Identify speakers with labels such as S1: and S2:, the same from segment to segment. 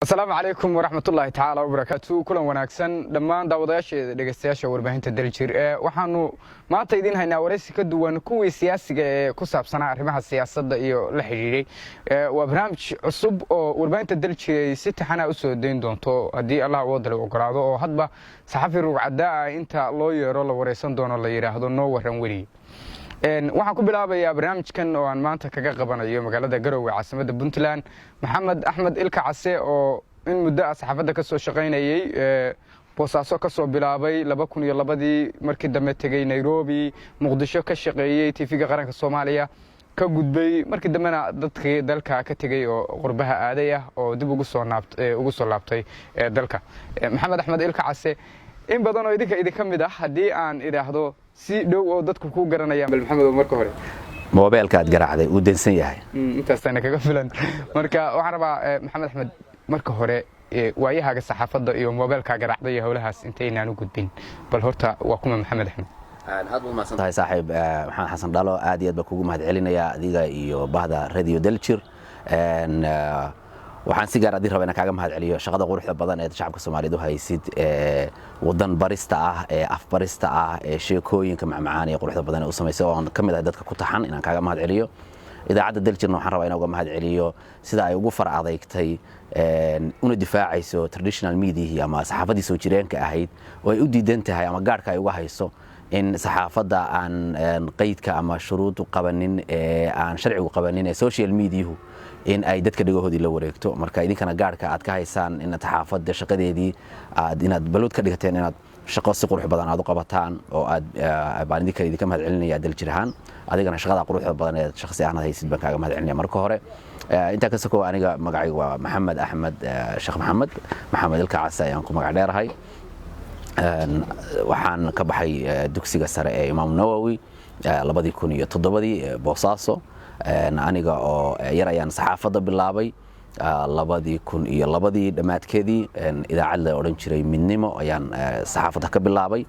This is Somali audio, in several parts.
S1: السلام عليكم ورحمة الله تعالى وبركاته كلنا وناكسن لما داوداش دقستياش ورباهنت دلجير waxaanu maanta idin haynaa wareysi ka duwan kuwii siyaasiga ee ku saabsanaa arrimaha siyaasadda iyo la xiriiray waa barnaamij cusub oo warbaahinta daljiray si taxana u soo deyn doonto hadii Allah uu dalo ogolaado oo hadba saxafi rugcada inta loo yeero la wareysan doono la yiraahdo noo waran wari waxaan ku bilaabayaa barnaamijkan oo aan maanta kaga qabanayo magaalada Garowe caasimadda Puntland Maxamed Axmed Ilka Case oo in muddo saxaafadda ka soo shaqeynayay boosaaso ka soo bilaabay 2002 markii dambe tagay Nairobi Muqdisho ka shaqeeyay TV-ga qaranka Soomaaliya ka gudbay markii dambena dadkii dalka ka tagay oo qurbaha aaday ah oo dib ugu soo laabtay dalka Maxamed Axmed Ilka Case in badan oo idinka mid ah hadii aan iraahdo si dhow oo dadku ku garanayaan bal Maxamed marka hore
S2: moobilka aad garaacday uu dansan yahay
S1: intaasna kaga filan marka waxaan rabaa Maxamed Axmed marka hore waayahaga saxaafadda iyo moobilka garaacday iyo hawlahaas intaynaan u gudbin bal horta waa kuma Maxamed Axmed
S2: aad u maasantahay saaxiib waxaan xasan dhalo aad iyo aad kugu mahad celinayaa adiga iyo bahda radio Daljir waxaan si gaar ah rabaa inaan kaaga mahad celiyo shaqada quruxda badan ee shacabka Soomaaliyeed u haysid wadan barista ah af barista ah sheekooyinka macmacaan ee quruxda badan ee u sameysay oo kamid ah dadka ku taxan inaan kaaga mahad celiyo idaacadda Daljirna waxaan rabaa inaan uga mahad celiyo sida ay ugu far adeegtay una difaacayso traditional media ama saxaafadii soo jireenka ahayd oo ay u diidan tahay ama gaarka ay uga hayso in saxaafadda aan qaydka ama shuruud qabanin aan sharcigu qabanin ee social media in ay dadka dhigahoodii la wareegto marka idinkana gaarka aad ka haysaan in saxaafadda shaqadeedii inaad balod ka dhigateen inaad shaqo si qurux badan aad u qabataan oo aad baan idinka mahad celinaya Daljir ahaan adigana shaqada quruxda badan ee shakhsi ahaan haysid baan kaaga mahad celinaya marka hore inta ka soo aniga magacaygu waa Maxamed Axmed Sheekh Maxamed Ilka Case ayaan ku magac dheerahay waxaan ka baxay dugsiga sare ee Imaam Nawawi 2007 Boosaaso aniga oo yar ayaan saxaafadda bilaabay 2002 dhamaadkeedii idaacad la oran jiray midnimo ayaan saxaafadda ka bilaabay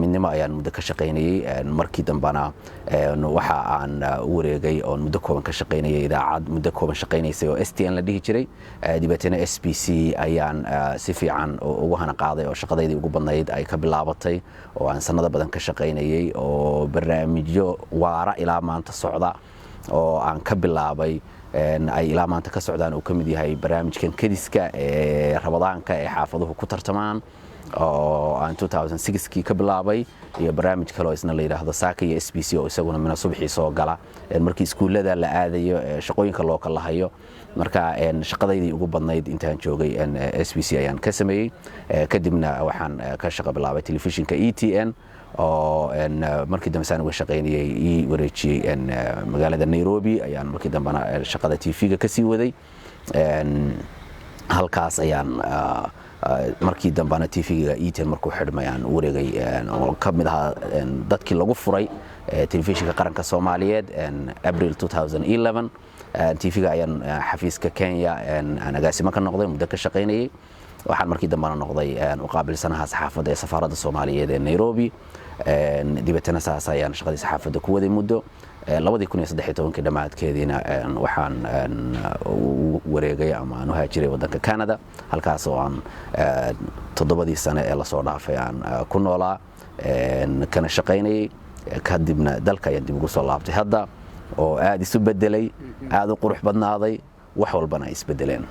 S2: midnimo ayaan muddo ka shaqeynayay markii dambana waxa aan wareegay oo muddo kooban ka shaqeynayay idaacad muddo kooban shaqeynaysay oo STN la dhihi jiray dibatana SPC ayaan si fiican ugu hana qaaday oo shaqadeedii ugu badnayd ay ka bilaabatay oo aan sanado badan ka shaqeynayay oo barnaamijyo waara ilaa maanta socda oo aan ka bilaabay ay ilaa maanta ka socdaan oo kamid yahay barnaamijkan kadiska ee Ramadaanka ee xaafaduhu ku tartamaan oo aan 2006 ka bilaabay iyo barnaamij kale oo isna la yiraahdo Saaka iyo SPC oo isaguna mina subaxii soo gala markii iskuulada la aadayo shaqooyinka loo kala hayo marka shaqadeydii ugu badnayd intaan joogay SPC ayaan ka sameeyay kadibna waxaan ka shaqo bilaabay telefishinka ETN oo markii dambe saan uga shaqeynayay wareejiyay magaalada Nairobi ayaan markii dambena shaqada TV-ga ka sii waday halkaas ayaan markii dambena TV-ga ETN markuu xidhmay aan wareegay oo kamid ah dadkii lagu furay telefishinka qaranka Soomaaliyeed April 2011 TV-ga ayaan xafiiska Kenya aan agaasimo ka noqday muddo ka shaqeynayay waxaan markii dambena noqday u qaabilsanaha saxaafadda ee safaaradda Soomaaliyeed ee Nairobi dibatana saas ayaan shaqadii saxaafadda ku waday muddo 2013 dhamaadkeedina waxaan wareegay ama aan u haajiray wadanka Canada halkaas oo aan 7 sano ee la soo dhaafay aan ku noolaa kana shaqeynayay kadibna dalka ayaan dib ugu soo laabtay hadda oo aad isu bedelay aad u qurux badnaaday wax walbana isbedeleen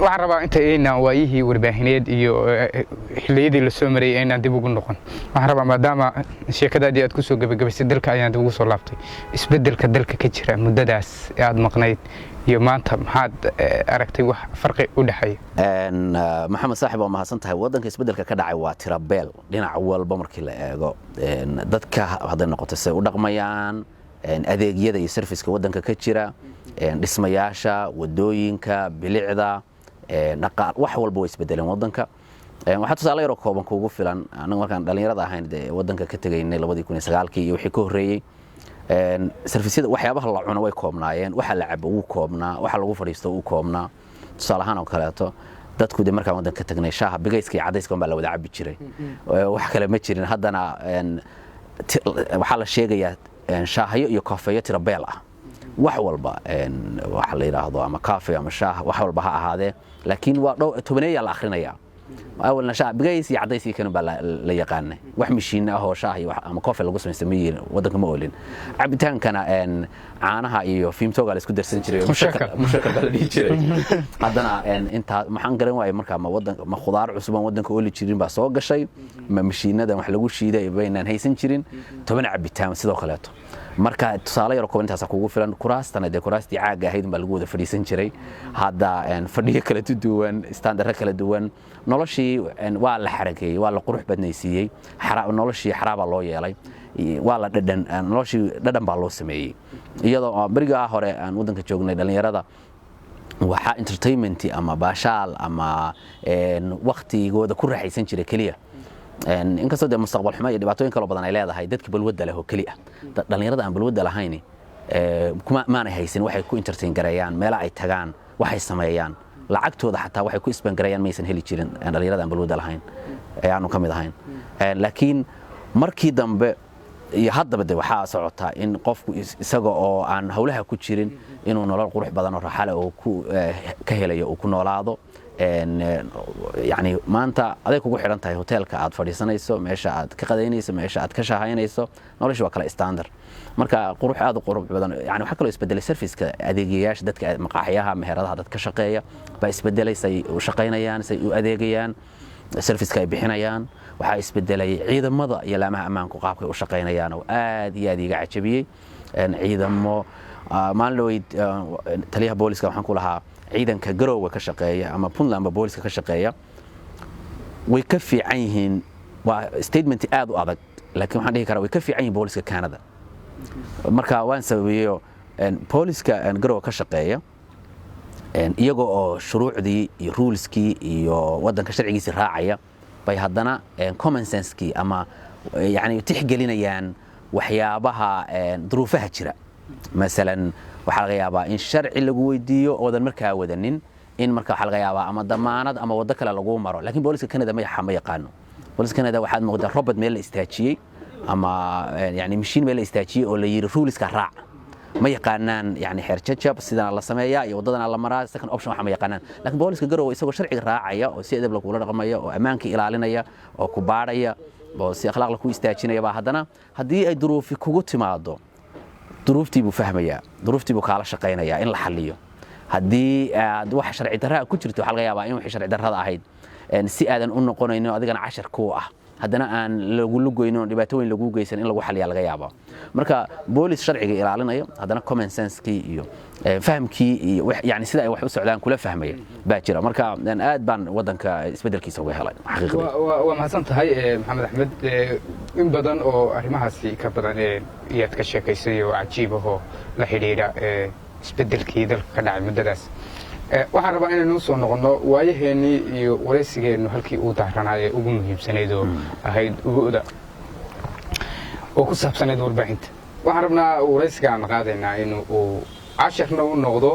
S1: waxaan rabaa inta aynaan waayihii warbaahineed iyo xilliyadii la soo maray aynaan dib ugu noqon waxaan rabaa maadaama sheekadaadii aad ku soo gabagabaysay dalka ayaan dib ugu soo laabtay isbedelka dalka ka jira muddadaas aad maqnayd iyo maanta maxaad aragtay wax farqi u dhaxeeya
S2: Maxamed saaxiib waa mahadsan tahay wadanka isbedelka ka dhacay waa tirabeel dhinac walba markii la eego dadka hadda noqotay say u dhaqmayaan adeegyada iyo serviceka wadanka ka jira dhismayaasha wadooyinka bilicda dhaqaal wax walba way isbedeleen wadanka waxa tusaale yar oo kooban kuugu filan anaga markaan dhalinyarada ahayn wadanka ka tagaynay 2009 iyo wixii ka horeeyay serviceyada waxyaabaha la cuno way koobnaayeen waxa la cabo uu koobnaa waxa lagu fariisto uu koobnaa tusaale ahaan oo kaleeto dadku markaan wadanka ka tagnay shaaha bigayska iyo cadayska baa la wada cabi jiray wax kale ma jirin haddana waxa la sheegayaa shaahayo iyo kafeeyo tirabeel ah wax walba waxa la yiraahdo ama kafee ama shaah wax walba ha ahaadee laakiin waa tobaneeya la akhrinaya awalna shaah bigays iyo cadays iyo kan baa la yaqaan wax mishiin ah oo shaah iyo ama kafee lagu sameeyay wadanka ma oolin cabitaankana caanaha iyo fiimtooga la isku darsan jiray mushakal baa la dhigi jiray haddana inta maxaan garan waayay markaa ma khudaar cusub aan wadanka ooli jirin baa soo gashay ma mishiinadan wax lagu shiiday baynaan haysan jirin 10 cabitaan sidoo kale marka tusaale yar kooban taas kugu filan kuraastana de kuraastii caaga ahayd baa lagu wada fadhiisan jiray hadda fadhiyo kala duwan standard kala duwan noloshii waa la xarakeeyay waa la qurux badnaysiiyay noloshii xaraaba loo yeelay waa la dhadhan noloshii dhadhan baa loo sameeyay iyadoo bariga hore aan wadanka joognay dhalinyarada waxa entertainment ama baashaal ama waqtigooda ku raaxaysan jiray kaliya inkastoo de mustaqbal xumo iyo dhibaatooyin kale badan ay leedahay dadka balwada leh oo kaliya dhalinyarada aan balwada lahayn kuma maanay haysan waxay ku entertain gareeyaan meel ay tagaan waxay sameeyaan lacagtooda xataa waxay ku isban gareeyaan maysan heli jirin dhalinyarada aan balwada lahayn ayaanu kamid ahayn laakiin markii dambe iyo haddaba de waxa socota in qofku isaga oo aan hawlaha ku jirin inuu nolol qurux badan oo raaxo leh oo ku ka helayo oo ku noolaado يعني maanta aday kugu xiran tahay hotelka aad fadhiisanayso meesha aad ka qadaynayso meesha aad ka shaahaynayso noloshu waa kala standard marka qurux aad u qurux badan yani waxa kale isbedelay serviceka adeegayaasha dadka maqaaxiyaha meheradaha dadka shaqeeya ba isbedelay say u shaqeynayaan say u adeegayaan serviceka ay bixinayaan waxa isbedelay ciidamada iyo laamaha ammaanku qaabkay u shaqeynayaan oo aad iyo aad iga cajabiyay ciidamo maalin taliyaha booliska waxaan ku lahaa ciidanka garowga ka shaqeeya ama Puntland booliska ka shaqeeya way ka fiican yihiin waa statement aad u adag laakiin waxaan dhihi karaa way ka fiican yihiin booliska Canada marka waan sababiyo booliska garowga ka shaqeeya iyaga oo shuruucdii iyo ruleski iyo wadanka sharcigiisa raacaya bay haddana common sense-ki ama yani tixgelinayaan waxyaabaha duruufaha jira مثلا waxa laga yaabaa in sharci lagu weydiiyo oo dan markaa wadanin in markaa waxa laga yaabaa ama damaanad ama wada kale lagu maro laakiin booliska Canada ma yaqaano booliska Canada waxaad muuqdaa robot meel la istaajiyay ama yani machine meel la istaajiyay oo la yiri ruleska raac ma yaqaanaan yani xeerjajab sidana la sameeyaa iyo wadadana la maraa second option waxa ma yaqaanaan laakiin booliska garow isagoo sharciga raacaya oo si edeb lagu dhaqmayo oo amaanka ilaalinaya oo ku baaraya oo si akhlaaq la ku istaajinaya ba haddana hadii ay duruufi kugu timaado duruuftii buu fahmaya duruuftii buu kala shaqeynaya in la xaliyo hadii aad wax sharci darro ku jirto waxa laga yaabaa in wax sharci darrada ahayd si aadan u noqonayno adigana 10 ku ah haddana aan lagu lugoyno dhibaatooyin lagu geysan in lagu xaliyo laga yaabo marka boolis sharciga ilaalinaya haddana common sense-ki iyo fahamkii iyo yani sida ay wax u socdaan kula fahmaya baa jira marka aad baan wadanka isbedelkiisa uga helay xaqiiqdii
S1: waa mahadsan tahay maxamed axmed in badan oo arrimahaasi ka badan iyaad ka sheekaysay oo cajiib ah oo la xiriira isbedelkii dalka ka dhacay muddadaas waxaan rabaa inaynu soo noqono waayaheennii iyo waraysigeenu halkii uu daaranaayay ugu muhiimsanayd oo ahayd uguda oo ku saabsanayd warbaahinta waxaan rabnaa waraysiga aan qaadaynaa in uu casharna u noqdo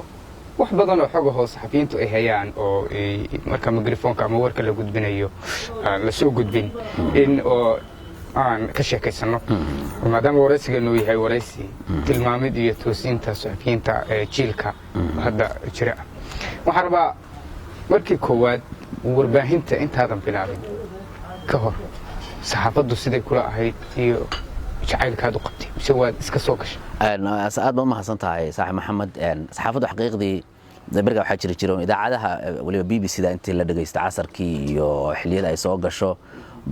S1: wax badan oo xog hoos saxafiyiintu ay hayaan oo marka mikrofoonka ama warka la gudbinayo la soo gudbin in oo aan ka sheekaysano maadaama waraysigeenu yahay waraysi tilmaamid iyo toosinta saxafiyiinta jiilka hadda jira waxaan rabaa markii koowaad warbaahinta intaadan bilaabin ka hor saxaafaddu siday kula ahayd iyo jacaylkaad u qabtay mise waad iska soo gashay
S2: aad baan mahadsan tahay saaxiib maxamed saxaafaddu xaqiiqdii bariga waxaa jira idaacadaha waliba BBC-da intii la dhageysto casarkii iyo xilliyada ay soo gasho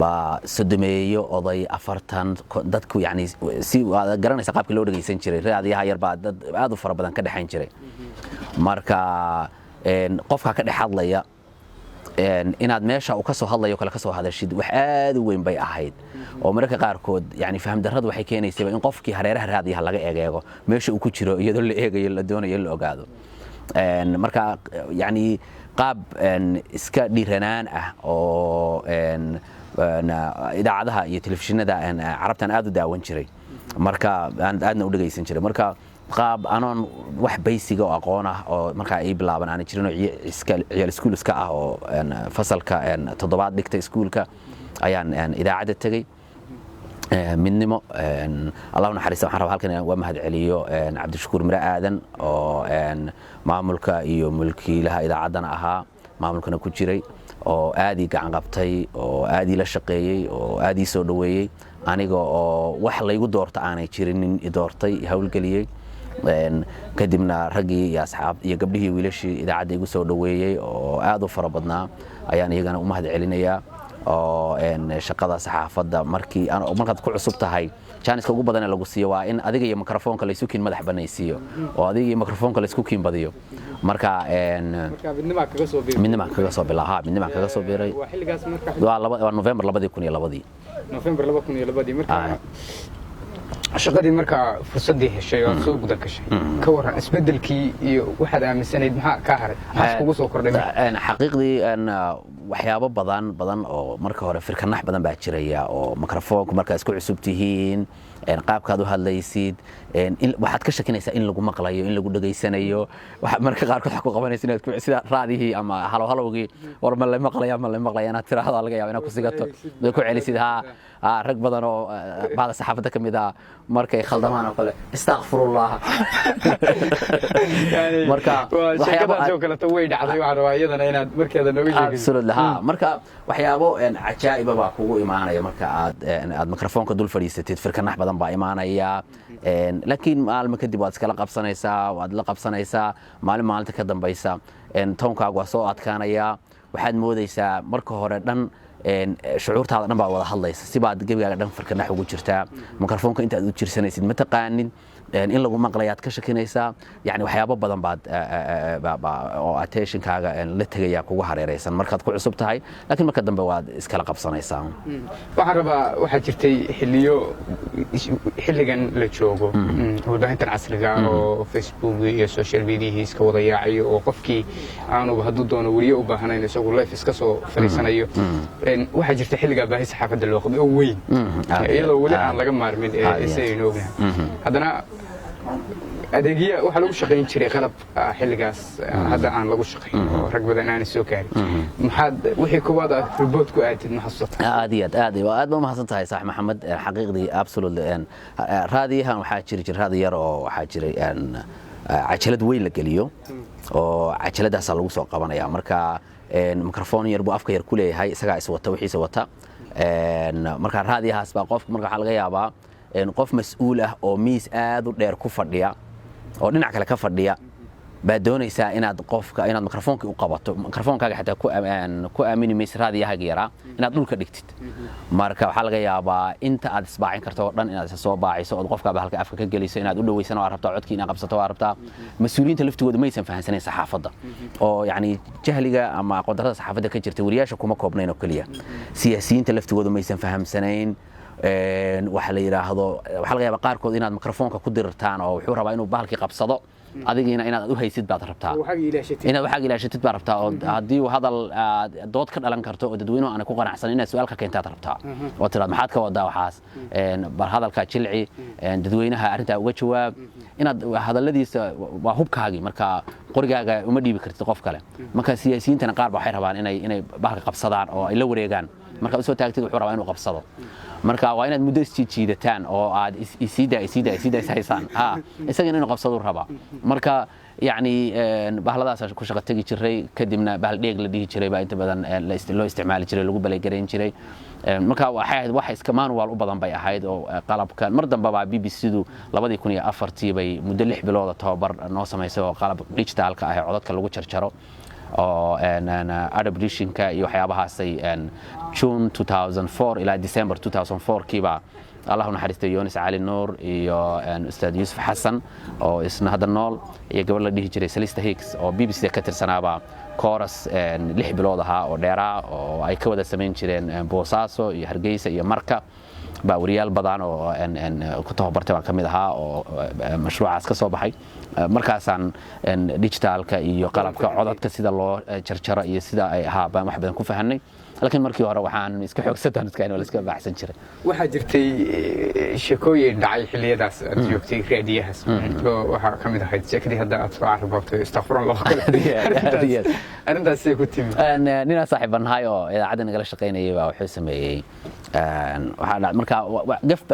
S2: ba sodomeeyo oday 40 dadku yani si garanaysa qaabkii loo dhageysan jiray raadiyaha yar baa dad aad u fara badan ka dhaxayn jiray marka qofka ka dhex hadlaya inaad meesha uu ka soo hadlayo kala ka soo hadashid wax aad u weyn bay ahayd oo marka qaarkood yani faham darradu waxay keenaysay in qofkii hareeraha raadiyaha laga eego meesha uu ku jiro iyadoo la eegayo la doonayo la ogaado marka yani qaab iska dhiiranaan ah oo idaacadaha iyo telefishinada carabtan aad u daawan jiray marka aadna u dhageysan jiray marka qaab anoon wax basic oo aqoon ah oo marka ay bilaaban aan jirin ciyaal iskuulska ah oo fasalka 7 dhigtay iskuulka ayaan idaacada tagay midnimo allah naxariista waxaan rabaa halkan inaan uga mahad celiyo cabdishakuur mire aadan oo maamulka iyo mulkiilaha idaacaddana ahaa maamulkana ku jiray oo aad ii gacan qabtay oo aad ii la shaqeeyey oo aad ii soo dhoweeyey aniga oo wax laygu doorta aanay jirinin i doortay hawlgeliyey kadibna raggii iyo asxaab iyo gabdhihii wiilashii idaacadda igu soo dhoweeyey oo aad u fara badnaa ayaan iyagana u mahad celinayaa oo shaqada saxaafadda markaad ku cusub tahay jaaniska ugu badan ee lagu siiyo waa in adiga iyo mikrofoonka laysu kiin madax banaysiiyo oo adiga iyo mikrofoonka laysku kiin badiyo marka midnima kaga soo bilaa midnima kaga soo biiray waa November 2002
S1: November 2002 marka shaqadii marka fursadii heshay oo soo gudan gashay ka waran isbedelkii iyo waxaad aaminsanayd maxaa ka haray maxaa kugu soo kordhay
S2: xaqiiqdii waxyaabo badan oo marka hore firkanax badan baa jiraya oo mikrofoonku marka isku cusub tihiin qaabkaad u hadlaysid waxaad ka shakinaysaa in lagu maqlayo in lagu dhageysanayo marka qaarkood waxa ku qabanaysa inaad sida raadihii ama halowgii war ma la maqlaya inaad tiraahdo laga yaabo inaad ku sigato ku celisid rag badan oo baada saxaafadda ka mid ah markay khaldamaan oo kale astaghfirullah marka
S1: waxyaabo kale way dhacday waxa rabaa iyadana inaad markeeda nooga sheegto
S2: absolutely marka waxyaabo cajaa'ib baa kugu imaanaya marka aad mikrofoonka dul fadhiisatid firkanax badan baa imaanaya laakiin maalmo kadib waad iskala qabsanaysaa maalinta ka dambaysa toonkaagu waa soo adkaanaya waxaad moodaysaa marka hore dhan shucuurtaada dhan baa wada hadlaysa sibaad gebigaaga dhan firkanax ugu jirtaa mikrofoonka inta aad u jirsanaysid ma taqaanid in lagu maqlayaad ka shakinaysaa yani waxyaabo badan baad oo attentionkaaga la tegaya kugu hareeraysan markaad ku cusub tahay laakiin marka dambe waad iskala qabsanaysaa
S1: waxaan rabaa waxaa jirtay xilligan la joogo warbaahintan casriga oo Facebook iyo social media iska wada yaacayo oo qofkii aanu hadduu doono wariye u baahanayn isagu live iska soo fariisanayo waxaa jirta xilliga baahi saxaafadda loo qabay oo weyn iyadoo weli aan laga maarmin isaynu ognahay haddana adeegya waxa lagu shaqayn jiray qalab xilligaas hadda aan lagu shaqayn oo rag badan aan soo kaarin maxaad wixii koowaad report ku aadid ma xasuusta
S2: aad ba mahadsan tahay saaxiib maxamed xaqiiqdii absolutely raadiyahan waxaa jiri raadi yar oo waxaa jiray cajalad weyn la geliyo oo cajaladaas lagu soo qabanaya marka mikrofoon yar buu afka yar ku leeyahay isaga wixiisa wata marka raadiyahaas baa qofka marka waxa laga yaabaa qof mas'uul ah oo miis aad u dheer ku fadhiya oo dhinac kale ka fadhiya baa doonaysaa inaad mikrofoonka u qabato mikrofoonkaaga xataa ku aamini maysid raadiyahaaga yaraa inaad dhulka dhigtid marka waxaa laga yaabaa inta aad isbaacin karto oo dhan inaad isa soo baaciso oo qofkaaba halka afka ka geliso inaad u dhaweysano waa rabtaa codkii inaad qabsato waa rabtaa mas'uuliyiinta laftigooda maysan fahansanayn saxaafadda oo yani jahliga ama aqoon-darrada saxaafadda ka jirta wariyaasha kuma koobnayn oo keliya siyaasiyiinta laftigooda maysan fahamsanayn waxa la yiraahdo waxa laga yaabaa qaarkood inaad mikrofoonka ku dirtaan oo wuxuu rabaa inuu bahalkii qabsado adigiina inaad u haysid baad rabtaa inaad waxaad ilaashatid baad rabtaa oo haddii uu hadal dood ka dhalan karto oo dadweynuhu aan ku qanacsan inaad su'aal ka keentaad rabtaa oo tiraad maxaad ka wadaa waxaas bal hadalka jilci dadweynaha arrinta uga jawaab inaad hadaladiisa waa hubkaagi marka qorigaaga uma dhiibi kartid qof kale marka siyaasiyiintana qaar baa waxay rabaan inay bahalka qabsadaan oo ay la wareegaan marka soo taagtid wuxuu rabaa inuu qabsado marka waa inaad muddo isjiidataan oo aad isiida haysaan isagana inuu qabsado rabaa marka yani bahladaas ku shaqo tagi jiray kadibna bahal dheeg la dhihi jiray baa inta badan loo isticmaali jiray lagu balay jiray marka waxay ahayd wax iska manual u badan bay ahayd oo qalabkan mar dambe baa BBC-du 2004 bay muddo 6 bilood tababar noo samaysay oo qalab digitalka ah ee codadka lagu jarjaro oo adaptationka iyo waxyaabahaasay June 2004 ilaa December 2004 kiiba Allah naxariistay Yunus Ali Noor iyo Ustaad Yusuf Xasan oo isna hadda nool iyo gabar la dhihi jiray Salista Hicks oo BBC ka tirsanaaba chorus 6 bilood ahaa oo dheeraa oo ay ka wada sameyn jireen Boosaaso iyo Hargeysa iyo Marka baa wariyaal badan oo ku tababartay baan kamid ahaa oo mashruucaas ka soo baxay markaasaan digitalka iyo qalabka codadka sida loo jarjaro iyo sida ay ahaa baan wax badan ku fahanay laakiin markii hore waxaan iska xoogsataan iska baxsan jiray
S1: waxa jirtay sheekooyin dhacay xilliyadaas aad joogtay raadiyahaas oo waxa kamid ahayd sheekadii hadda aad soo carabtay astaghfirullah arrintaas ay ku timi
S2: nina saaxiibanahay oo idaacadda nagala shaqeynayay baa wuxuu sameeyay marka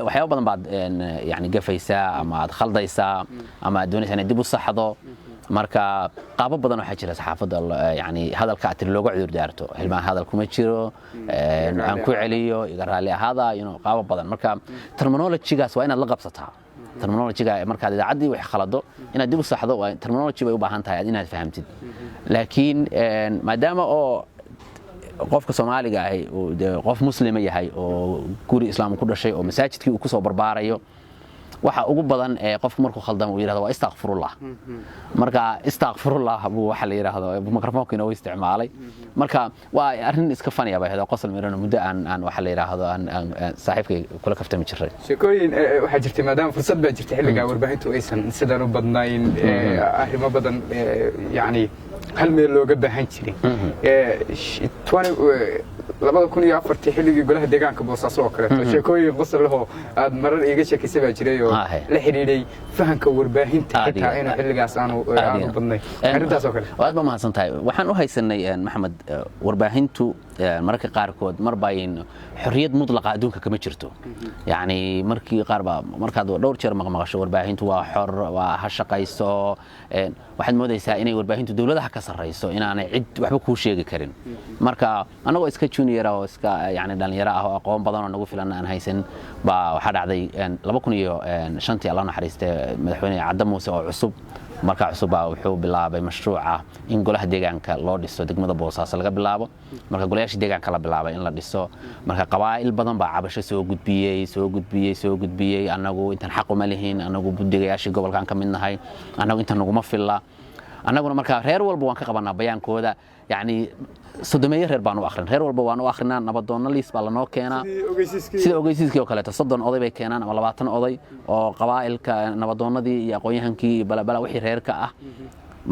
S2: waxyaabo badan baad yani gafaysaa ama aad khaldaysaa ama aad doonaysaa inaad dib u saxdo marka qaabo badan waxaa jira saxaafadda yani hadalka aad looga cudur daarto hilmaan hadal kuma jiro aan ku celiyo iga raali ahaada qaabo badan marka terminology-gaas waa inaad la qabsataa terminology-ga markaad idaacaddii wax khalado inaad dib u saxdo waa terminology bay u baahan tahay inaad fahamtid laakiin maadaama oo qofka Soomaaliga ah qof muslima yahay oo guri islaam ku dhashay oo masaajidkii uu ku soo barbaarayo waxa ugu badan ee qofku markuu khaldamo uu yiraahdo waa astaghfirullah marka astaghfirullah waxa la yiraahdo mikrofoonka inuu isticmaalay marka waa arrin iska faniya bay hada qosol meerano muddo aan waxa la yiraahdo aan saaxiibkay kula kaftami jiray
S1: sheekooyin waxa jirtay maadaama fursad baa jirtay xilliga warbaahintu aysan sidan u badnayn arrimo badan yani hal meel looga baahan jiray 2004 xilligii golaha deegaanka Boosaaso oo kale sheekooyin qosol leh oo aad marar iga sheekisay baa jiray oo la xiriiray fahanka warbaahinta xitaa inuu xilligaas aanu badnayn arrintaas oo kale
S2: waad ma mahadsantahay waxaan u haysanay maxamed warbaahintu mararka qaarkood marbayn xorriyad mudlaqa adduunka kama jirto yani markii qaarba markaad dhowr jeer maqmaqasho warbaahintu waa xor waa ha shaqayso waxaad moodaysaa inay warbaahintu dawladaha ka sarreyso inaanay cid waxba ku sheegi karin marka anagoo iska junior oo iska yani dhalinyaro ah oo aqoon badan oo nagu filan aan haysan baa waxa dhacday 2005 Allah naxariistay madaxweyne Cadde Muuse oo cusub marka cusub wuxuu bilaabay mashruuca in golaha deegaanka loo dhiso degmada Boosaaso laga bilaabo marka golayaasha deegaanka la bilaabay in la dhiso marka qabaa'il badan baa cabasho soo gudbiyay anagu intan xaq uma leeyahin anagu budigayaashii gobolkan ka midnahay anagu intan naguma filla anaguna marka reer walba waan ka qabanaa bayaankooda yani sodomeeyo reer baan u akhrin reer walba waan u akhrinaa nabadoonna liis baa la noo keenaa sida ogeysiiskii oo kale 30 oday bay keenaan ama 20 oday oo qabaa'ilka nabadoonnadii iyo aqoonyahankii balabala wixii reerka ah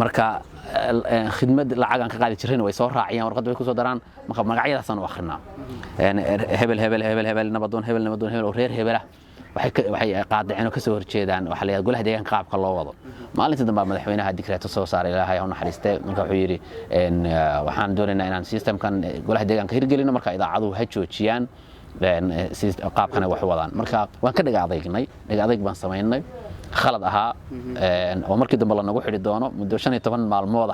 S2: marka khidmad lacag aan ka qaadi jireen way soo raaciyaan warqad way ku soo daraan marka magacyadaas aan u akhrinaa hebel nabadoon hebel oo reer hebela waxay qaadaceen oo ka soo horjeedaan waxa la yiraahdo golaha deegaanka qaabka loo wado maalinta dambe madaxweynaha digreeto soo saaray ilaahay ha naxariistay marka wuxuu yiri waxaan doonaynaa inaan systemkan golaha deegaanka hirgelino marka idaacaduhu ha joojiyaan qaabkana wax wadaan marka waan ka dhagaadaygnay baan sameynay khalad ahaa oo markii dambe la nagu xiri doono muddo 15 maalmood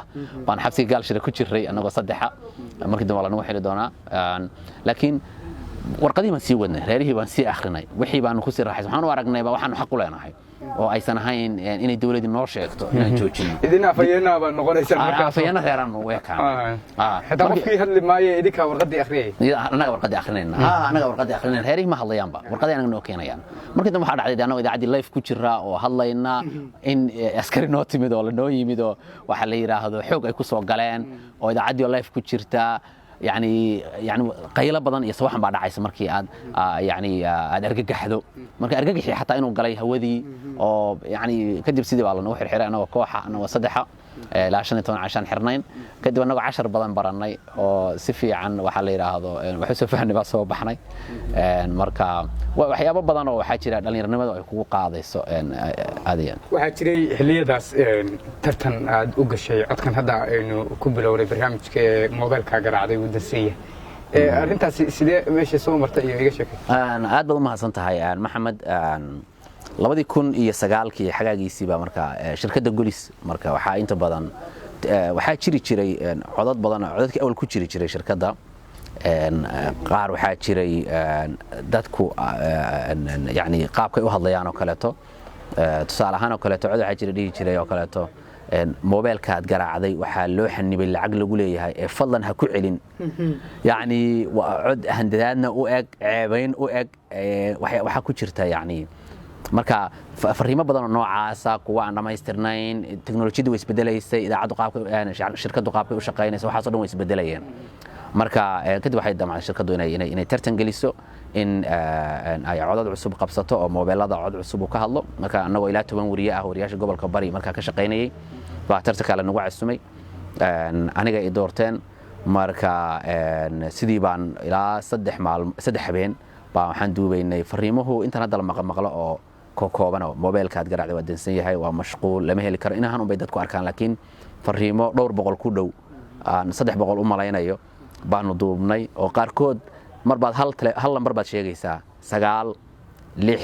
S2: baan xabsiga gaalshire ku jiray anagoo saddexa markii dambe la nagu xiri doonaa laakiin warqadii ma sii wadnay reerihii baan sii akhrinay wixii baan ku sii raaxaysan waxaan u aragnay waxaan xaq u leenahay oo aysan ahayn inay dawladdu noo sheegto inaan joojino
S1: idina afayena baan noqonaysan
S2: marka afayena reeran ma weekaan
S1: hatta qofkii hadli maayo idinka warqadii akhriyay
S2: anaga warqadii akhrinayna reerihii ma hadlayaanba warqadii anaga noo keenayaan markii dambe waxa dhacday anagoo idaacadii live ku jira oo hadlayna in askari noo timid oo la noo yimid oo waxa la yiraahdo xoog ay ku soo galeen oo idaacadii live ku jirta يعني قيله بدن iyo sawaxan baa dhacaysa markii aad aad argagaxdo marka argagaxi xataa inuu galay hawadii oo kadib sidii baa la noo xirxiray anagoo kooxa anagoo saddexa ilaa 15 cashan xirnayn kadib anagoo 10 badan baranay oo si fiican waxa la yiraahdo wax soo fahnay baa soo baxnay marka waxyaabo badan oo waxa jira dhalinyaranimada ay kugu qaadayso aadiyaan
S1: waxa jiray xiliyadaas tartan aad u gashay codkan hadda aynu ku bilowray barnaamijka mobilka garaacday wadasiya arrintaas sidee meesha soo martay iyo iga sheekay
S2: aad baad u mahadsan tahay maxamed 2009 xagaagiisii baa marka shirkadda Golis marka waxa inta badan waxa jiri jiray codad badan codadkii awal ku jiri jiray shirkadda qaar waxa jiray dadku yani qaabkay u hadlayaan oo kaleeto tusaale ahaan oo kaleeto cod waxa jira dhigi jiray oo kaleeto mobilka aad garaacday waxa loo xanibay lacag lagu leeyahay ee fadlan ha ku celin yani cod handadaadna u eg ceebayn u eg waxa ku jirta yani marka fariimo badan oo noocaas kuwa aan dhamaystirnayn teknolojiyadu way isbedelaysay idaacadu qaabka shirkadu qaabka u shaqeynayso waxa soo dhan way isbedelayeen marka kadib waxay damacday shirkadu inay tartan geliso in ay codad cusub qabsato oo mobilada cod cusub ka hadlo marka anagoo ilaa 10 wariye ah wariyaasha gobolka bari marka ka shaqeynayay baa tartanka la nagu casumay aniga ay doorteen marka sidii baan ilaa 3 habeen baa waxaan duubaynay fariimuhu intan hadda la maqlo oo kooban oo mobilka aad garaacday waa dansan yahay waa mashquul lama heli karo inahan u bay dadku arkaan laakiin fariimo dhowr boqol ku dhow aan 300 u malaynayo baanu duubnay oo qaarkood mar baad hal lambar baad sheegaysaa 9 6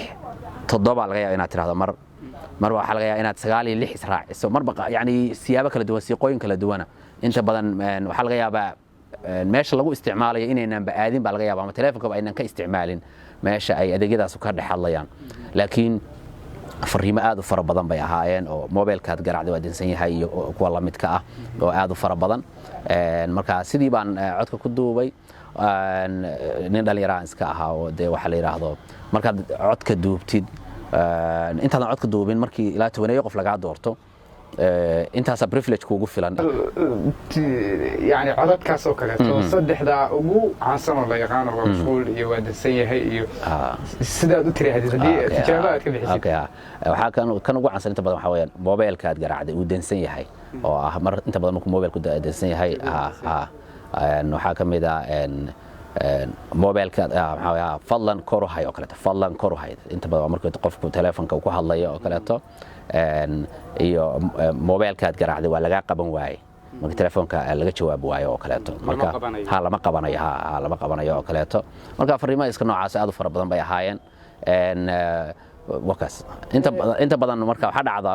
S2: 7 laga yaabaa inaad tiraahdo mar waxa laga yaabaa inaad 9 iyo 6 israaciso marba yani siyaabo kala duwan siiqooyin kala duwan inta badan waxa laga yaabaa meesha lagu isticmaalayo inaynan aadin baa laga yaabaa ama telefoonka aynan ka isticmaalin meesha ay adeegyadaas ka dhaxlayaan laakiin fariimo aad u fara badan bay ahaayeen oo mobilkaad garaacday waa dansan yahay iyo kuwa la midka ah oo aad u fara badan marka sidii baan codka ku duubay nin dhalinyaraan iska ahaa oo de waxa la yiraahdo markaad codka duubtid intaadan codka duubin markii ilaa 12 qof laga doorto intaas privilege kuugu filan
S1: yani codadkaas oo kale to saddexda ugu caansan oo la yaqaan oo mashquul iyo waa dansan yahay iyo sidaad u tiraahday hadii tijaabaad ka bixisid
S2: okay waxa kan ugu caansan inta badan waxa weeyaan mobilkaad garaacday uu dansan yahay oo ah mar inta badan markuu mobilku dansan yahay waxa kamid ah mobilka waxa fadlan koruhay oo kale fadlan koruhay inta badan markuu qofku telefoonka ku hadlayo oo kale iyo mobilkaad garaacday waa laga qaban waayay marka telefoonka laga jawaab waayo oo kale marka lama qabanayo oo kale marka fariimaha iska noocaas aad u fara badan bay ahaayeen wakaas inta badan marka waxa dhacda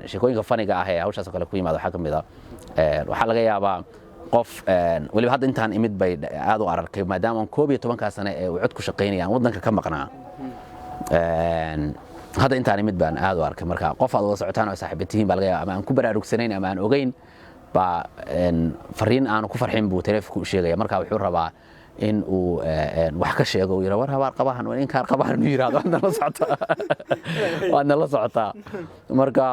S2: sheekooyinka faniga ah ee hawshaas kale ku yimaado waxa kamid ah waxa laga yaabaa qof waliba hadda intaan imid bay aad u ararkay maadaama 12 sano ee uu cod ku shaqeynayaan wadanka ka maqnaa hadda intaan imid baan aad u arkay marka qof aad wada socotaan oo saaxiibtihiin baa laga yaabaa ama aan ku baraarugsanayn ama aan ogeyn ba fariin aan ku farxin buu telefoonku u sheegaya marka wuxuu rabaa in uu wax ka sheego uu yiraahdo war habar qabahan in kaar qabahan uu yiraahdo waana la socotaa marka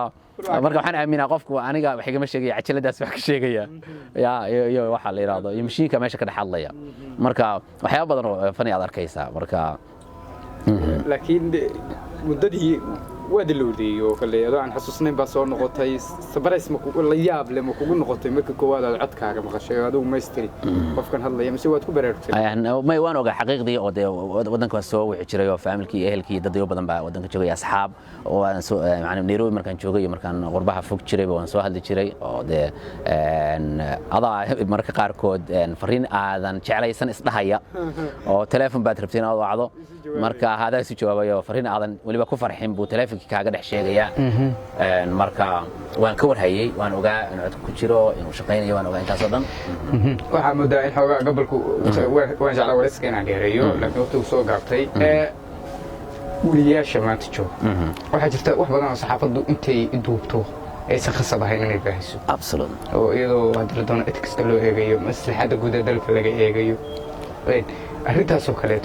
S2: waxaan aaminaa qofku aniga wax igama sheegaya cajaladaas wax ka sheegaya iyo waxa la yiraahdo iyo mashiinka meesha ka dhaxalaya marka waxyaabo badan oo fani aad arkaysaa marka
S1: laakiin muddadii waa dilowday oo kale aan xasuusnayn baa soo noqotay sabrays ma ku la yaab leh ma kugu noqotay markii koowaad aad codkaaga maqashay adigu maystiri qofkan hadlaya mise waad ku baraarugtay
S2: ma waan ogaa xaqiiqdii oo wadanka soo wixii jiray oo familkii ehelkii dad iyo badan baa wadanka joogay asxaab oo aan soo yani Nairobi markaan joogay markaan qurbaha fog jiray waan soo hadli jiray oo de marka qaarkood fariin aadan jeclaysan isdhahaya oo telefoon baad rabteen aad wacdo marka hada si jawaabayo fariin aadan waliba ku farxin buu telefoonka kaaga dhex sheegaya marka waan ka warhayay waan ogaa in cod ku jiro inuu shaqeynayo waan ogaa intaas oo dhan
S1: waxa moodaa in xoogaa gobolku waan jeclaa warayska inaan dheereeyo laakiin waqtigu soo gaabtay weliyaasha maanta jooga waxaa jirta wax badan oo saxaafaddu intay duubto aysan khasab ahayn inay baahiso
S2: absolutely
S1: oo iyadoo hadii doona ethics-ka loo eegayo maslaxadda guud ee dalka laga eegayo arrintaas oo kale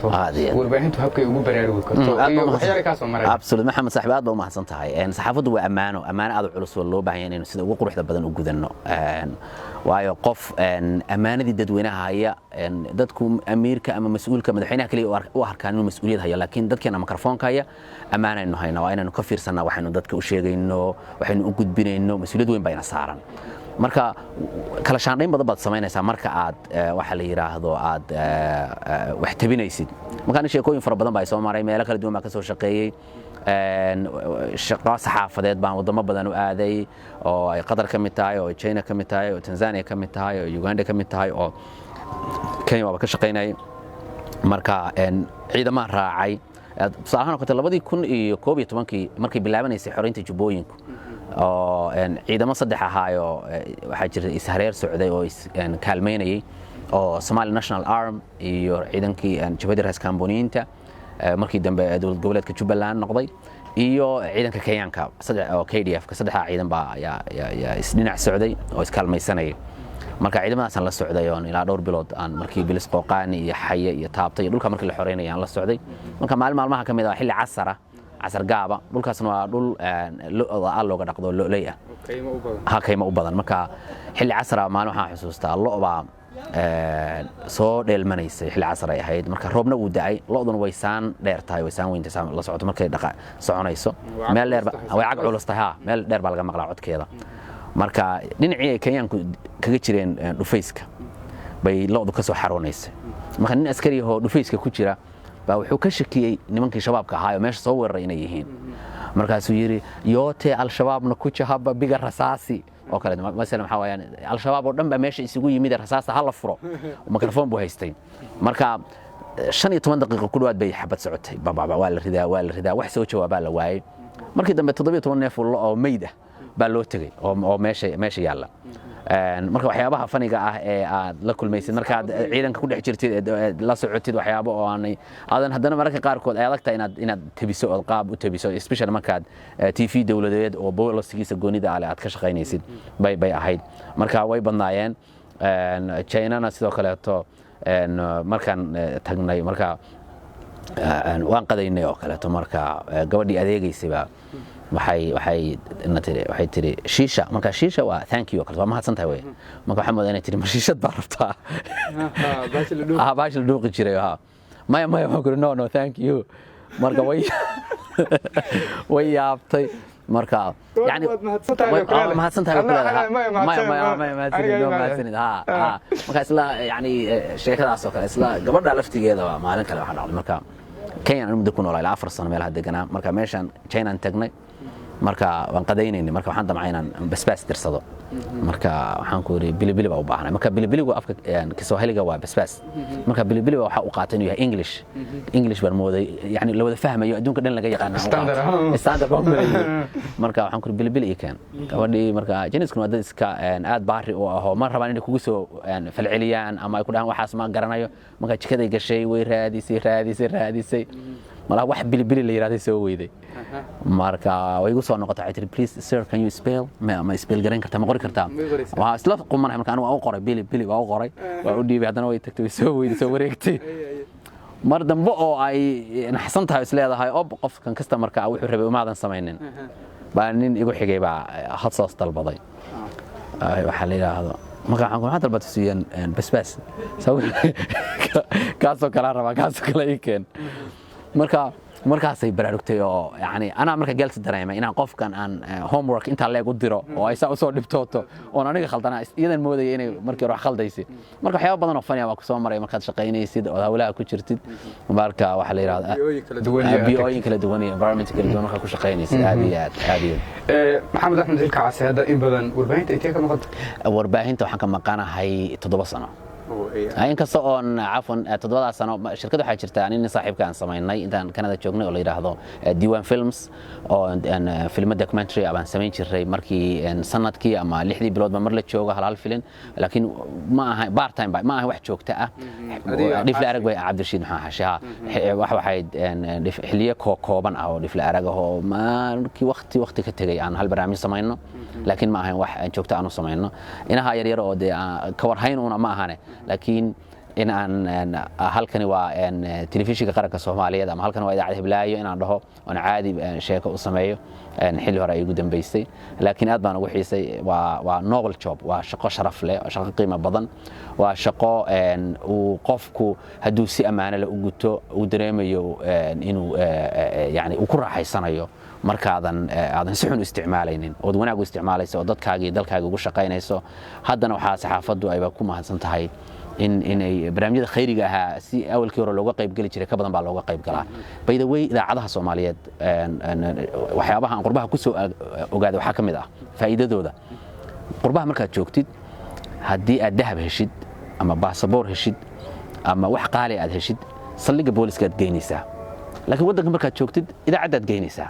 S1: warbaahintu habkay ugu baraarugi karto iyo waxyaalo ka soo maray
S2: absolutely maxamed saaxiib aad baa u mahadsan tahay saxaafaddu waa ammaano aad u culus oo loo baahan yahay inuu sida ugu quruxda badan u gudano waayo qof ammaanadii dadweynaha haya dadku amiirka ama mas'uulka madaxweynaha kaliya u arkaan inuu mas'uuliyad hayo laakiin dadkeena mikrofoonka haya ammaanaynu hayno waa inaynu ka fiirsanaa waxaynu dadka u sheegayno waxaynu u gudbinayno mas'uuliyad weyn bayna saaran marka kala shaandhayn badan baad samaynaysaa marka aad waxa la yiraahdo aad wax tabinaysid marka sheekooyin fara badan baa soo maray meelo kala duwan baa ka soo shaqeeyay shaqo saxaafadeed baan wadamo badan u aaday oo ay Qatar ka mid tahay oo China ka mid tahay oo Tanzania ka mid tahay oo Uganda ka mid tahay oo Kenya waa ka shaqeynay marka ciidamada raacay saahana qata 2011 markii bilaabanaysay xoreynta Jubbooyinka oo ciidamo saddex ahaayo waxa jiray ishareer socday oo kaalmeynayay oo Somali National Army iyo ciidankii Jabhadda Raas Kaamboniinta markii dambe dawlad goboleedka Jubbaland noqday iyo ciidanka Kenyanka saddex oo KDF ka saddex ciidan baa ya isdhinac socday oo iskaalmeysanay marka ciidamadaas la socday oo ilaa dhowr bilood aan markii bilis qooqaani iyo xaye iyo taabtay dhulka markii la xoreynay aan la socday marka maalmaha kamid ah xilli casar gaaba dhulkaasna waa dhul looga dhaqdo loolay ah kayma u badan marka xilli casar maalin waxaan xusuustaa looba soo dheelmanaysay xilli casar ay ahayd marka roobna uu da'ay looduna way saan dheer tahay way saan weynta la socoto markay dhaqa soconayso meel dheer way cag culus tahay meel dheer baa laga maqlaa codkeeda marka dhinacii ay Kenyanku kaga jireen dhufayska bay loodu ka soo xaroonaysay marka nin askari ah oo dhufayska ku jira baa wuxuu ka shakiyay nimankii shabaabka ahaa meesha soo weeraray inay yihiin markaasuu yiri yoote al-shabaabna ku jahaba biga rasaasi oo kale mesela waxa weeyaan al-shabaab oo dhan ba meesha isugu yimid rasaasta hal furo mikrofoon buu haystay marka 15 daqiiqo ku dhawaad bay xabad socotay waa la ridaa wax soo jawaabaa la waayay markii dambe 17 neef oo meyd ah baa loo tagay oo meesha yaalla marka waxyaabaha faniga ah ee aad la kulmaysid markaad ciidanka ku dhex jirtid la socotid waxyaabo oo aadan haddana mararka qaarkood ay adagtahay inaad tabiso oo qaab u tabiso especially markaad TV dawladeed oo booliskiisa goonida ah aad ka shaqaynaysid bay ahayd marka way badnaayeen China sidoo kaleeto markaan tagnay marka waan qadaynay oo kaleeto marka gabadhii adeegaysay waxay tiri shiisha marka shiisha waa thank you kale waa mahadsantahay way marka waxa moodaa inay tiri shiishad baa rabtaa baashil dhuuqi jiray maya ma guri no thank you marka way yaabtay marka yani mahadsantahay marka isla yani sheekadaas oo kale isla gabadha laftigeeda waa maalin kale waxa dhacday marka Kenya aan muddo ku noolaa 4 sano meelaha deganaa marka meeshan China aan tagnay marka waan qadaynaynay marka waxaan damcay inaan basbaas dirsado marka waxaan ku yiri bilibili baa u baahnay marka bilibiligu afka Kiswahiliga waa basbaas marka bilibili waxa uu qaatay inuu yahay English baan mooday yani la wada fahmayo adduunka dhan laga yaqaan standard marka waxaan ku yiri bilibili keen gabadhii marka janiskuna waa dad iska aad baari oo ah ma rabaan inay kugu soo falceliyaan ama ay ku dhahan waxaas ma garanayo marka jikaday gashay way raadisay malaha wax bilibili la yiraahday soo weyday marka way igu soo noqotay tiri please sir can you spell ma spell garan kartaa ma qori kartaa waa isla qumanahay marka anigu qoray bilibili waa qoray waa u dhiibay haddana way tagtay soo weyday soo wareegtay mar dambe oo ay naxsan tahay isleedahay qofkan kasta marka wuxuu rabay umaadan sameeynin baa nin igu xigay baa hadsaas dalbaday waxa la yiraahdo marka waxaan dalbatay siiyeen basbaas kaasoo kala raba kaasoo kala ikeen markaasay baraarugtay oo yani ana marka galsi dareemay inaan qofkan aan homework inta leeg u diro oo ay saa u soo dhibtooto oo aniga khaldana iyadan moodayay inay markii wax khaldaysay marka waxyaabo badan oo fani ah ku soo maray markaad shaqaynaysid oo hawlaha ku jirtid marka waxa la yiraahdaa biyooyin kala duwan iyo environment kala duwan marka ku shaqaynaysid aad
S1: maxamed axmed ilkaas hada in badan warbaahinta intee ka maqan
S2: warbaahinta waxaan ka maqanahay 7 sano inkastoo oon cafwan 7 sano shirkadu waxay jirtaa nin saaxiibka aan sameynay intaan Canada joognay oo la yiraahdo Diwan Films oo film documentary aan sameyn jiray markii sanadkii ama 6 bilood mar la joogo hal filim laakiin ma aha part time ma aha wax joogto ah dhif la arag way Cabdirashiid maxaa hashaa waxay xiliye kooban ah oo dhif la arag oo markii waqti ka tagay aan hal barnaamij sameyno laakiin ma aha wax joogto aan sameyno inaha yar oo ka warhayn una ma ahane laakiin in aan halkani waa telefishinka qaranka Soomaaliyeed ama halkan waa idaacad Hiblaayo inaan dhaho oo caadi sheeko u sameeyo xilli hore ay ugu dambeysay laakiin aad baan ugu xiisay waa noble job waa shaqo sharaf leh shaqo qiimo badan waa shaqo uu qofku haduu si amaana la u guto uu dareemayo inuu yani uu ku raaxaysanayo markaadan si xun u isticmaalaynin oo wanaag u isticmaalayso oo dadkaaga iyo dalkaaga ugu shaqaynayso haddana waxa saxaafadu ayba ku mahadsan tahay inay barnaamijyada khayriga ah si awalkii hore looga qayb gali jiray ka badan baa looga qayb galaa by the way idaacadaha Soomaaliyeed waxyaabaha aan qurbaha ku soo ogaaday waxa kamid ah faa'iidadooda qurbaha markaad joogtid haddii aad dahab heshid ama baasaboor heshid ama wax qaali aad heshid saldhigga booliska aad geynaysaa laakiin waddanka markaad joogtid idaacadaad geynaysaa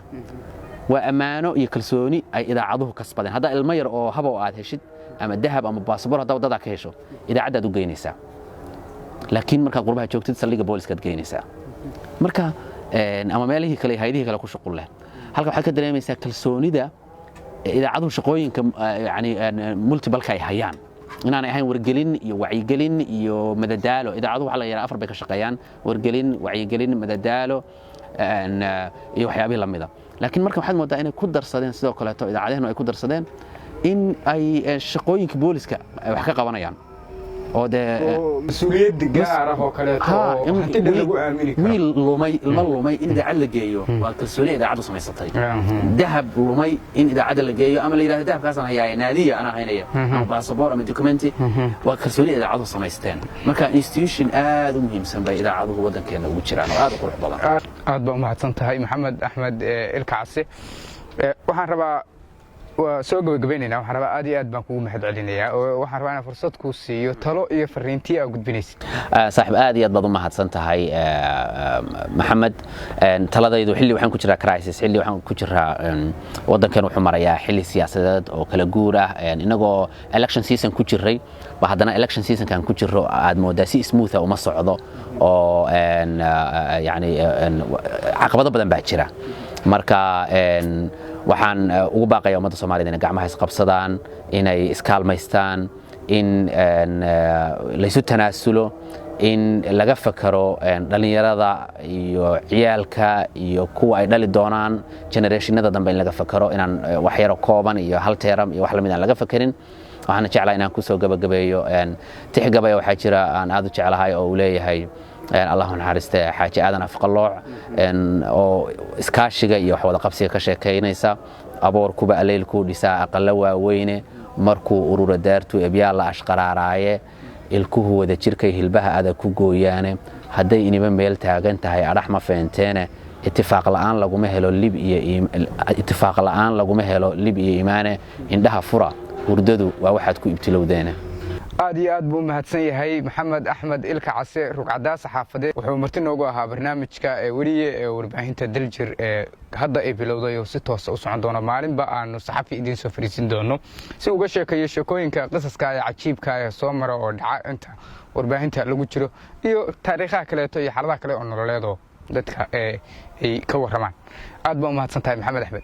S2: waa amaano iyo kalsooni ay idaacaduhu kasbadeen hadda ilmo yar oo habo aad heshid ama dahab ama baasaboor hadda wadada ka hesho idaacadaad u geynaysaa laakiin marka qurbaha joogtid saldhigga booliska aad geynaysaa marka ama meelihii kale hay'adihii kale ku shaqul leh halka waxaad ka dareemaysaa kalsoonida idaacaduhu shaqooyinka yani multiple ay hayaan inaanay ahayn wargelin iyo wacyigelin iyo madadaalo idaacaduhu waxa la yiraahdaa 4 bay ka shaqeeyaan wargelin wacyigelin madadaalo iyo waxyaabaha lamida laakiin marka waxaad moodaa inay ku darsadeen sidoo kale idaacadaheenu ay ku darsadeen in ay shaqooyinka booliska wax ka qabanayaan oo
S1: mas'uuliyad gaar ah oo kale oo hantida lagu aamini karo
S2: wiil lumay in idaacad la geeyo waa kalsooni idaacadu samaysatay dahab lumay in idaacada la geeyo ama la yiraahdo dahabkaas aan hayaa naadiya ana haynaya ama baasaboor ama documenti waa kalsooni idaacadu samaysteen marka institution aad u muhiimsan bay idaacaduhu wadankeena ugu jiraan oo aad u qurux badan
S1: aad baa u mahadsan tahay maxamed axmed ilkaasi waxaan rabaa waa soo gabagabeynayna waxaan rabaa aad iyo aad baan kugu mahad celinayaa oo waxaan rabaa inaan fursad kuu siiyo talo iyo fariintii aad gudbinaysid
S2: saaxiib aad iyo aad baad u mahadsan tahay maxamed taladaydu xilli waxaan ku jiraa crisis xilli waxaan ku jiraa wadankan wuxuu marayaa xilli siyaasadeed oo kala guur ah inagoo election season ku jiray ba haddana election season kan ku jiro aad moodaa si smooth ah uma socdo oo yani caqabado badan baa jira marka waxaan ugu baaqayaa ummadda Soomaaliyeed inay gacmaha isqabsadaan inay iskaalmaystaan in laysu tanaasulo in laga fakaro dhalinyarada iyo ciyaalka iyo kuwa ay dhali doonaan generationada dambe in laga fakaro inaan wax yar kooban iyo hal teeram iyo wax la mid ah laga fakarin waxaan jeclahay inaan ku soo gabagabeeyo tixgabay waxa jira aan aad u jeclahay oo uu leeyahay الله نحرسته حاجة آدنا فقلوع أو إسكاشجة يحوض قبسي كشكينيسا أبور كوبا الليل كود يساء أقلوا وينه مركو أورور دارتو أبيع الله أشقر عراية الكوه وذا شركة هلبها هذا كوجو يعني هدي إني بميل تاجنت هاي رحمة فانتنا اتفاق الآن لقوا مهلو ليبي اتفاق الآن لقوا مهلو ليبي إيمانه عندها فرع ورددوا وواحد كو يبتلو دينه
S1: aad iyo aad buu mahadsan yahay maxamed axmed ilka case rugcada saxaafadeed wuxuu marti noogu ahaa barnaamijka wariye ee warbaahinta daljir ee hadda ay bilowday oo si toos ah u socon doona maalinba aanu saxafi idin soo fariisin doono si uga sheekayo sheekooyinka qisaska ee cajiibka ee soo mara oo dhaca inta warbaahinta lagu jiro iyo taariikhaha kale iyo xaaladaha kale oo nololeed oo dadka ay ka waramaan aad baa u mahadsan tahay maxamed axmed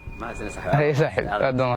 S2: ma